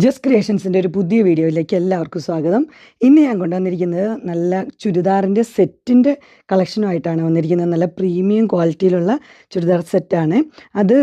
Just ക്രിയേഷൻസിൻ്റെ ഒരു പുതിയ വീഡിയോയിലേക്ക് എല്ലാവർക്കും സ്വാഗതം. ഇന്ന് ഞാൻ കൊണ്ടുവന്നിരിക്കുന്നത് നല്ല ചുരിദാറിൻ്റെ സെറ്റിൻ്റെ കളക്ഷനുമായിട്ടാണ് വന്നിരിക്കുന്നത്. നല്ല പ്രീമിയം ക്വാളിറ്റിയിലുള്ള ചുരിദാർ സെറ്റാണ്. അത്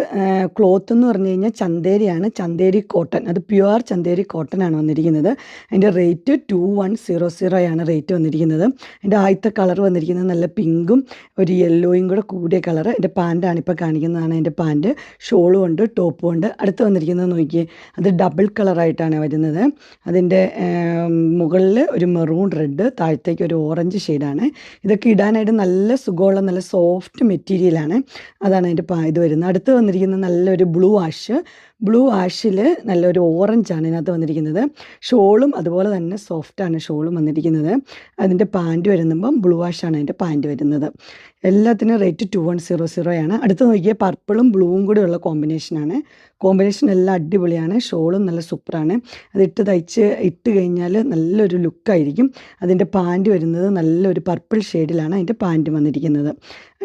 ക്ലോത്ത് എന്ന് പറഞ്ഞു കഴിഞ്ഞാൽ ചന്തേരിയാണ്, ചന്തേരി കോട്ടൺ. അത് പ്യുവർ ചന്തേരി കോട്ടൺ ആണ് വന്നിരിക്കുന്നത്. അതിൻ്റെ റേറ്റ് 2100 ആണ് റേറ്റ് വന്നിരിക്കുന്നത്. അതിൻ്റെ ആദ്യത്തെ കളർ വന്നിരിക്കുന്നത് നല്ല പിങ്കും ഒരു യെല്ലോയും കൂടെ കൂടിയ കളർ. എൻ്റെ പാൻറ്റാണ് ഇപ്പോൾ കാണിക്കുന്നതാണ്. എൻ്റെ പാൻറ്റ് ഷോളും ഉണ്ട്, ടോപ്പും ഉണ്ട്. അടുത്ത് വന്നിരിക്കുന്നത് നോക്കിയേ, അത് ഡബിൾ കളറായിട്ടാണ് വരുന്നത്. അതിൻ്റെ മുകളിൽ ഒരു മെറൂൺ റെഡ്, താഴത്തേക്ക് ഒരു ഓറഞ്ച് ഷെയ്ഡാണ്. ഇതൊക്കെ ഇടാനായിട്ട് നല്ല സുഖമുള്ള നല്ല സോഫ്റ്റ് മെറ്റീരിയലാണ്. അതാണ് അതിൻ്റെ ഇത് വരുന്നത്. അടുത്ത് വന്നിരിക്കുന്നത് നല്ലൊരു ബ്ലൂ ആഷിൽ നല്ലൊരു ഓറഞ്ചാണ് ഇതിനകത്ത് വന്നിരിക്കുന്നത്. ഷോളും അതുപോലെ തന്നെ സോഫ്റ്റാണ് ഷോളും വന്നിരിക്കുന്നത്. അതിൻ്റെ പാൻറ്റ് വരുമ്പം ബ്ലൂ ആഷാണ് അതിൻ്റെ പാൻറ്റ് വരുന്നത്. എല്ലാത്തിനും റേറ്റ് 2100 ആണ്. അടുത്ത് നോക്കിയാൽ പർപ്പിളും ബ്ലൂവും കൂടെയുള്ള കോമ്പിനേഷനാണ്. കോമ്പിനേഷൻ എല്ലാം അടിപൊളിയാണ്. ഷോളും നല്ല സൂപ്പറാണ്. ഇട്ട് കഴിഞ്ഞാൽ നല്ലൊരു ലുക്കായിരിക്കും. അതിൻ്റെ പാൻറ്റ് വരുന്നത് നല്ലൊരു പർപ്പിൾ ഷെയ്ഡിലാണ് അതിൻ്റെ പാൻറ്റ് വന്നിരിക്കുന്നത്.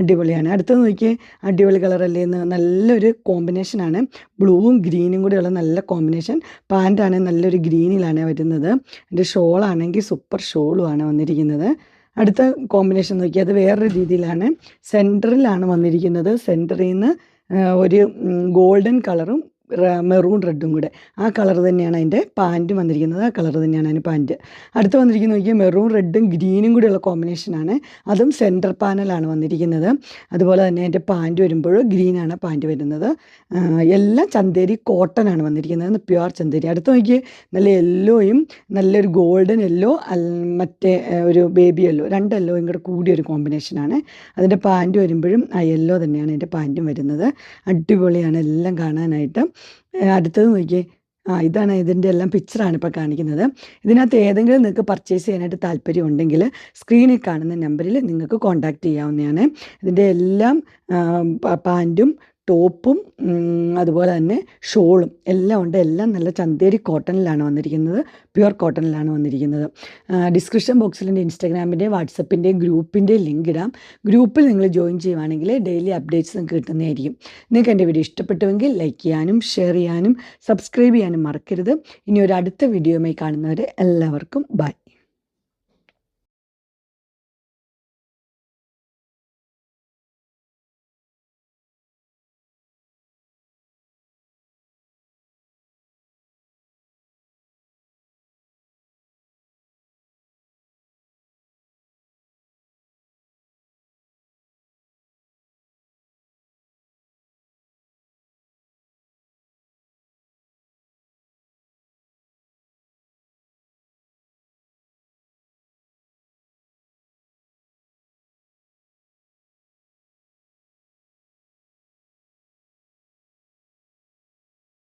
അടിപൊളിയാണ്. അടുത്തത് നോക്കിയേ, അടിപൊളി കളറല്ലേ എന്ന്. നല്ലൊരു കോമ്പിനേഷനാണ്. ബ്ലൂവും ഗ്രീനും കൂടെയുള്ള നല്ല കോമ്പിനേഷൻ. പാൻറ്റാണെങ്കിൽ നല്ലൊരു ഗ്രീനിലാണ് വരുന്നത്. എൻ്റെ ഷോളാണെങ്കിൽ സൂപ്പർ ഷോളുമാണ് വന്നിരിക്കുന്നത്. അടുത്ത കോമ്പിനേഷൻ നോക്കി, അത് വേറൊരു രീതിയിലാണ്. സെൻറ്ററിലാണ് വന്നിരിക്കുന്നത്. സെൻറ്ററിൽ നിന്ന് ഒരു ഗോൾഡൻ കളറും മെറൂൺ റെഡും കൂടെ ആ കളർ തന്നെയാണ് അതിൻ്റെ പാൻറ്റ് വന്നിരിക്കുന്നത്. ആ കളർ തന്നെയാണ് അതിന് പാൻറ്റ്. അടുത്ത് വന്നിരിക്കുന്നത് നോക്കിയാൽ മെറൂൺ റെഡും ഗ്രീനും കൂടെയുള്ള കോമ്പിനേഷനാണ്. അതും സെൻറ്റർ പാനലാണ് വന്നിരിക്കുന്നത്. അതുപോലെ തന്നെ അതിൻ്റെ പാൻറ്റ് വരുമ്പോൾ ഗ്രീനാണ് പാൻറ്റ് വരുന്നത്. എല്ലാം ചന്തേരി കോട്ടൺ ആണ് വന്നിരിക്കുന്നത്, പ്യുവർ ചന്തേരി. അടുത്ത് നോക്കിയാൽ നല്ല യെല്ലോയും നല്ലൊരു ഗോൾഡൻ യെല്ലോ, മറ്റേ ഒരു ബേബി യെല്ലോ, രണ്ട് യെല്ലോയും കൂടെ കൂടിയൊരു കോമ്പിനേഷനാണ്. അതിൻ്റെ പാൻറ്റ് വരുമ്പോഴും ആ യെല്ലോ തന്നെയാണ് അതിൻ്റെ പാൻറ്റും വരുന്നത്. അടിപൊളിയാണ് എല്ലാം കാണാനായിട്ട്. അടുത്തത് നോക്കിയേ, ഇതാണ് ഇതിൻ്റെ എല്ലാം പിക്ചറാണ് ഇപ്പോൾ കാണിക്കുന്നത്. ഇതിനകത്ത് ഏതെങ്കിലും നിങ്ങൾക്ക് പർച്ചേസ് ചെയ്യാനായിട്ട് താല്പര്യം ഉണ്ടെങ്കിൽ സ്ക്രീനിൽ കാണുന്ന നമ്പറിൽ നിങ്ങൾക്ക് കോൺടാക്റ്റ് ചെയ്യാവുന്നതാണ്. ഇതിൻ്റെ എല്ലാം പാൻറ്റും ടോപ്പും അതുപോലെ തന്നെ ഷോളും എല്ലാം ഉണ്ട്. എല്ലാം നല്ല ചന്തേരി കോട്ടണിലാണ് വന്നിരിക്കുന്നത്, പ്യുവർ കോട്ടണിലാണ് വന്നിരിക്കുന്നത്. ഡിസ്ക്രിപ്ഷൻ ബോക്സിൽ എൻ്റെ ഇൻസ്റ്റാഗ്രാമിൻ്റെ വാട്സപ്പിൻ്റെയും ഗ്രൂപ്പിൻ്റെയും ലിങ്ക് ഇടാം. ഗ്രൂപ്പിൽ നിങ്ങൾ ജോയിൻ ചെയ്യുവാണെങ്കിൽ ഡെയിലി അപ്ഡേറ്റ്സ് നിങ്ങൾക്ക് കിട്ടുന്നതായിരിക്കും. നിങ്ങൾക്ക് എൻ്റെ വീഡിയോ ഇഷ്ടപ്പെട്ടുവെങ്കിൽ ലൈക്ക് ചെയ്യാനും ഷെയർ ചെയ്യാനും സബ്സ്ക്രൈബ് ചെയ്യാനും മറക്കരുത്. ഇനി ഒരു അടുത്ത വീഡിയോയുമായി കാണുന്നവരെ എല്ലാവർക്കും ബൈ.